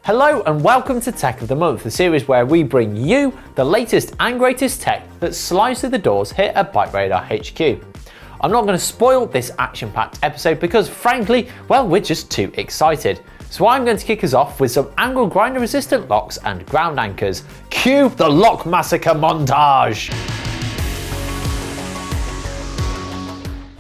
Hello and welcome to Tech of the Month, the series where we bring you the latest and greatest tech that slides through the doors here at BikeRadar HQ. I'm not going to spoil this action-packed episode because frankly, well, we're just too excited. So I'm going to kick us off with some angle grinder resistant locks and ground anchors. Cue the lock massacre montage!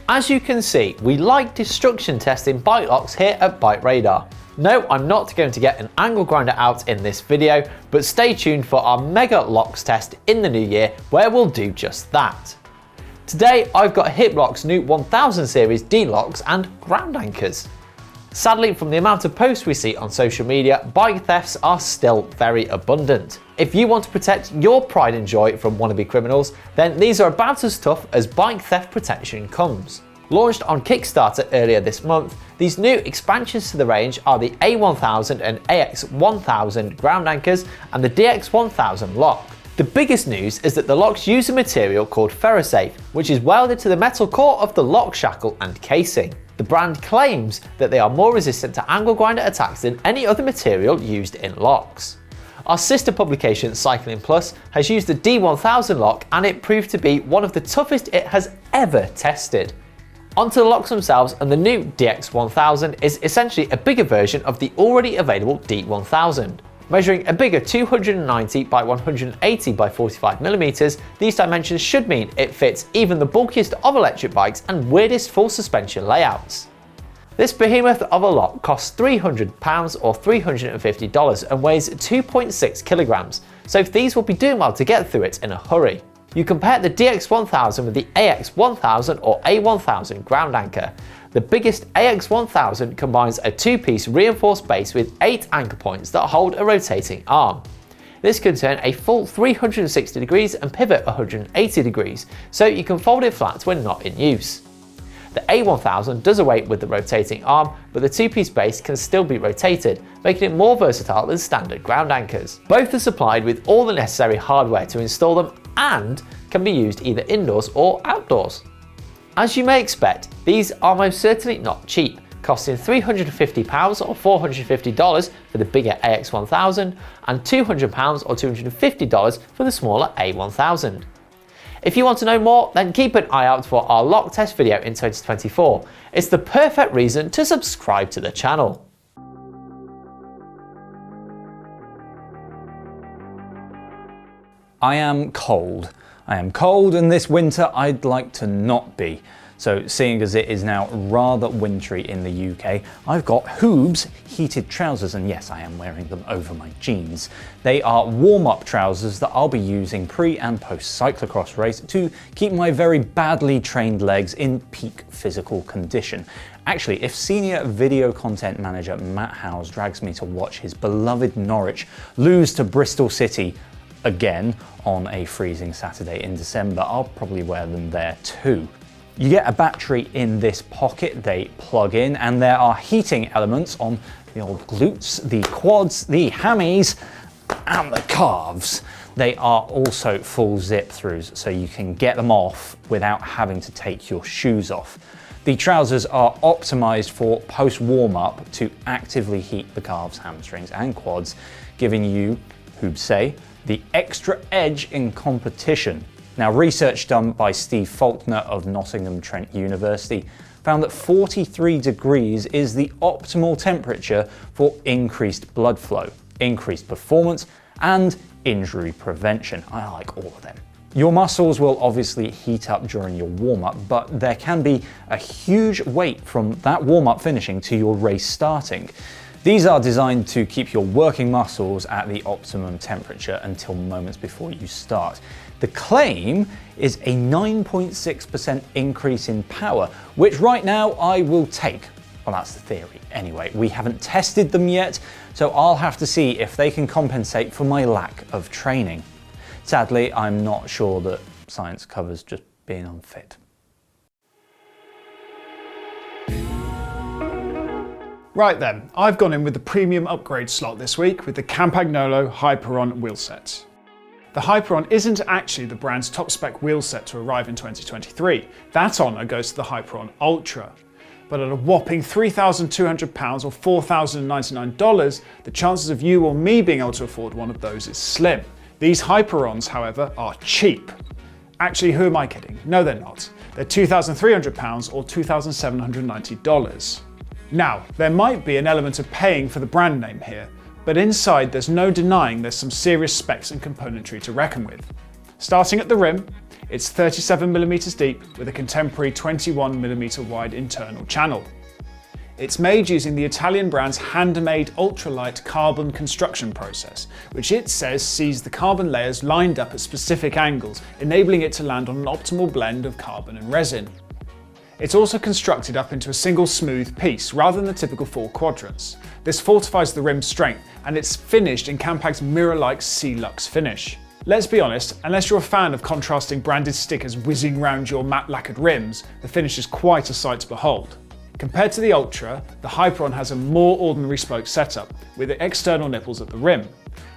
As you can see, we like destruction testing bike locks here at BikeRadar. No, I'm not going to get an angle grinder out in this video, but stay tuned for our mega locks test in the new year where we'll do just that. Today I've got Hiplok's new 1000 series D-locks and ground anchors. Sadly, from the amount of posts we see on social media, bike thefts are still very abundant. If you want to protect your pride and joy from wannabe criminals, then these are about as tough as bike theft protection comes. Launched on Kickstarter earlier this month, these new expansions to the range are the A1000 and AX1000 ground anchors and the DX1000 lock. The biggest news is that the locks use a material called ferrosafe, which is welded to the metal core of the lock shackle and casing. The brand claims that they are more resistant to angle grinder attacks than any other material used in locks. Our sister publication Cycling Plus has used the D1000 lock and it proved to be one of the toughest it has ever tested. Onto the locks themselves, and the new DX1000 is essentially a bigger version of the already available D1000. Measuring a bigger 290 by 180 by 45mm, these dimensions should mean it fits even the bulkiest of electric bikes and weirdest full suspension layouts. This behemoth of a lock costs £300 or $350 and weighs 2.6 kilograms, so these will be doing well to get through it in a hurry. You compare the DX1000 with the AX1000 or A1000 ground anchor. The biggest AX1000 combines a two-piece reinforced base with 8 anchor points that hold a rotating arm. This can turn a full 360 degrees and pivot 180 degrees, so you can fold it flat when not in use. The A1000 does away with the rotating arm, but the two-piece base can still be rotated, making it more versatile than standard ground anchors. Both are supplied with all the necessary hardware to install them and can be used either indoors or outdoors. As you may expect, these are most certainly not cheap, costing £350 or $450 for the bigger AX1000 and £200 or $250 for the smaller A1000. If you want to know more, then keep an eye out for our lock test video in 2024. It's the perfect reason to subscribe to the channel. I am cold. I am cold, and this winter I'd like to not be. So seeing as it is now rather wintry in the UK, I've got Huub's heated trousers, and yes, I am wearing them over my jeans. They are warm-up trousers that I'll be using pre and post cyclocross race to keep my very badly trained legs in peak physical condition. Actually, if senior video content manager Matt Howes drags me to watch his beloved Norwich lose to Bristol City again on a freezing Saturday in December, I'll probably wear them there too. You get a battery in this pocket, they plug in, and there are heating elements on the old glutes, the quads, the hammies, and the calves. They are also full zip throughs, so you can get them off without having to take your shoes off. The trousers are optimized for post warm-up to actively heat the calves, hamstrings, and quads, giving you, Huub say, the extra edge in competition. Now, research done by Steve Faulkner of Nottingham Trent University found that 43 degrees is the optimal temperature for increased blood flow, increased performance, and injury prevention. I like all of them. Your muscles will obviously heat up during your warm-up, but there can be a huge wait from that warm-up finishing to your race starting. These are designed to keep your working muscles at the optimum temperature until moments before you start. The claim is a 9.6% increase in power, which right now I will take. Well, that's the theory. Anyway, we haven't tested them yet, so I'll have to see if they can compensate for my lack of training. Sadly, I'm not sure that science covers just being unfit. Right then, I've gone in with the premium upgrade slot this week with the Campagnolo Hyperon wheelset. The Hyperon isn't actually the brand's top spec wheelset to arrive in 2023. That honour goes to the Hyperon Ultra. But at a whopping £3,200 or $4,099, the chances of you or me being able to afford one of those is slim. These Hyperons, however, are cheap. Actually, who am I kidding? No, they're not. They're £2,300 or $2,790. Now, there might be an element of paying for the brand name here, but inside there's no denying there's some serious specs and componentry to reckon with. Starting at the rim, it's 37mm deep with a contemporary 21mm wide internal channel. It's made using the Italian brand's handmade Ultralight carbon construction process, which it says sees the carbon layers lined up at specific angles, enabling it to land on an optimal blend of carbon and resin. It's also constructed up into a single smooth piece, rather than the typical 4 quadrants. This fortifies the rim's strength, and it's finished in Campag's mirror-like C-Lux finish. Let's be honest, unless you're a fan of contrasting branded stickers whizzing round your matte lacquered rims, the finish is quite a sight to behold. Compared to the Ultra, the Hyperon has a more ordinary spoke setup, with the external nipples at the rim.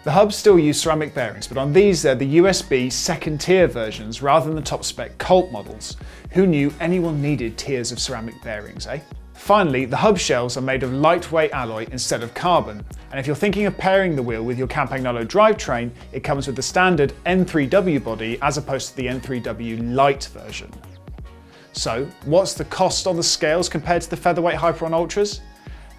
The hubs still use ceramic bearings, but on these they're the USB second tier versions rather than the top spec Colt models. Who knew anyone needed tiers of ceramic bearings, eh? Finally, the hub shells are made of lightweight alloy instead of carbon, and if you're thinking of pairing the wheel with your Campagnolo drivetrain, it comes with the standard N3W body as opposed to the N3W Light version. So, what's the cost on the scales compared to the featherweight Hyperon Ultras?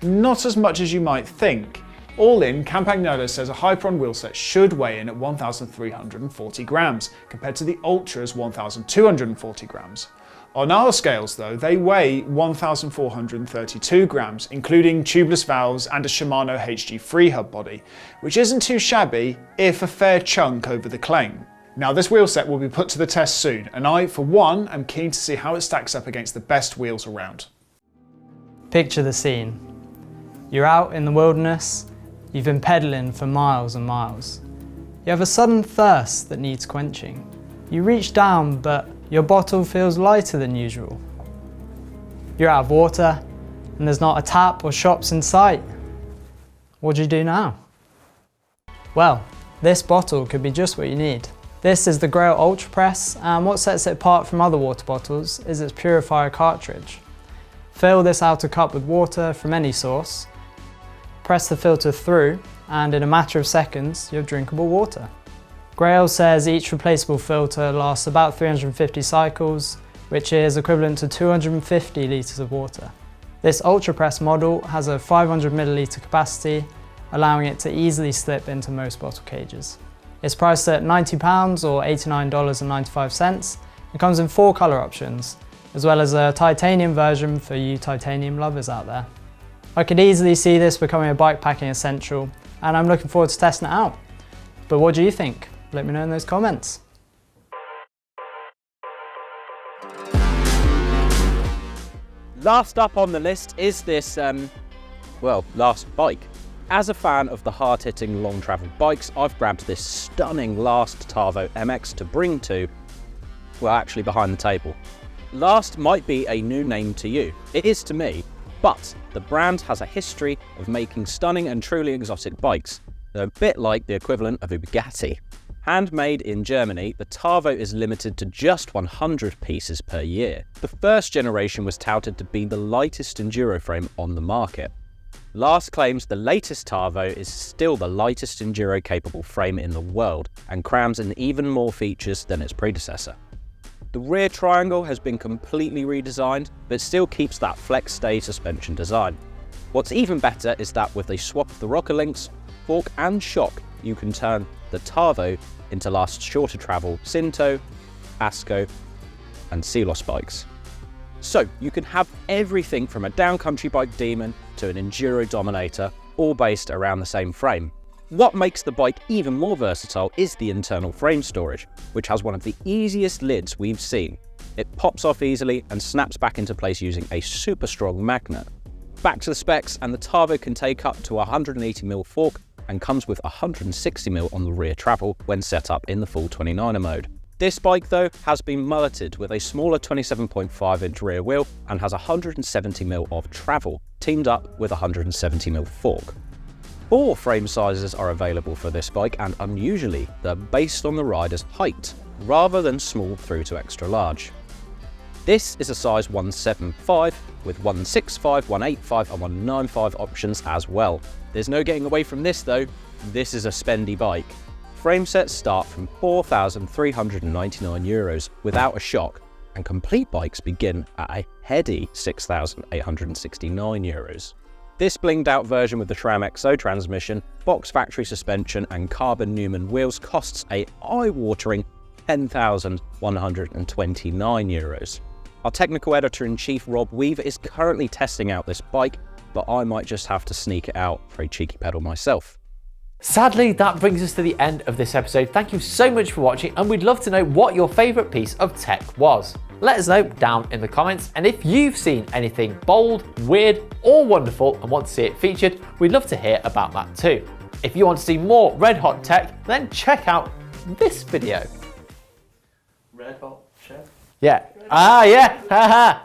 Not as much as you might think. All in, Campagnolo says a Hyperon wheelset should weigh in at 1,340 grams, compared to the Ultra's 1,240 grams. On our scales though, they weigh 1,432 grams, including tubeless valves and a Shimano HG3 hub body, which isn't too shabby, if a fair chunk over the claim. Now this wheelset will be put to the test soon, and I, for one, am keen to see how it stacks up against the best wheels around. Picture the scene. You're out in the wilderness, you've been pedaling for miles and miles. You have a sudden thirst that needs quenching. You reach down, but your bottle feels lighter than usual. You're out of water, and there's not a tap or shops in sight. What do you do now? Well, this bottle could be just what you need. This is the Grayl Ultrapress, and what sets it apart from other water bottles is its purifier cartridge. Fill this outer cup with water from any source, press the filter through, and in a matter of seconds, you have drinkable water. Grayl says each replaceable filter lasts about 350 cycles, which is equivalent to 250 litres of water. This Ultrapress model has a 500 millilitre capacity, allowing it to easily slip into most bottle cages. It's priced at £90 or $89.95 and comes in 4 colour options, as well as a titanium version for you titanium lovers out there. I could easily see this becoming a bikepacking essential, and I'm looking forward to testing it out. But what do you think? Let me know in those comments. Last up on the list is this, last bike. As a fan of the hard-hitting, long-travelled bikes, I've grabbed this stunning last Tarvo MX to bring to, well, actually behind the table. Last might be a new name to you. It is to me, but the brand has a history of making stunning and truly exotic bikes. They're a bit like the equivalent of a Bugatti. Handmade in Germany, the Tarvo is limited to just 100 pieces per year. The first generation was touted to be the lightest enduro frame on the market. Last claims the latest Tarvo is still the lightest enduro-capable frame in the world and crams in even more features than its predecessor. The rear triangle has been completely redesigned, but still keeps that flex stay suspension design. What's even better is that with a swap of the rocker links, fork and shock, you can turn the Tarvo into last shorter travel Sinto, Asco and Selos bikes. So you can have everything from a downcountry bike demon to an enduro dominator, all based around the same frame. What makes the bike even more versatile is the internal frame storage, which has one of the easiest lids we've seen. It pops off easily and snaps back into place using a super strong magnet. Back to the specs, and the Tarvo can take up to 180mm fork and comes with 160mm on the rear travel when set up in the full 29er mode. This bike though has been mulleted with a smaller 27.5-inch rear wheel and has 170mm of travel, teamed up with 170mm fork. 4 frame sizes are available for this bike, and unusually they're based on the rider's height, rather than small through to extra large. This is a size 175, with 165, 185 and 195 options as well. There's no getting away from this though, this is a spendy bike. Frame sets start from €4,399 without a shock, and complete bikes begin at a heady €6,869. This blinged out version with the SRAM XO transmission, box factory suspension and carbon Newman wheels costs a eye-watering €10,129. Our technical editor-in-chief Rob Weaver is currently testing out this bike, but I might just have to sneak it out for a cheeky pedal myself. Sadly, that brings us to the end of this episode. Thank you so much for watching, and we'd love to know what your favourite piece of tech was. Let us know down in the comments, and if you've seen anything bold, weird or wonderful and want to see it featured, we'd love to hear about that too. If you want to see more red hot tech, then check out this video. Red hot chef? Yeah. Ah, yeah. Haha.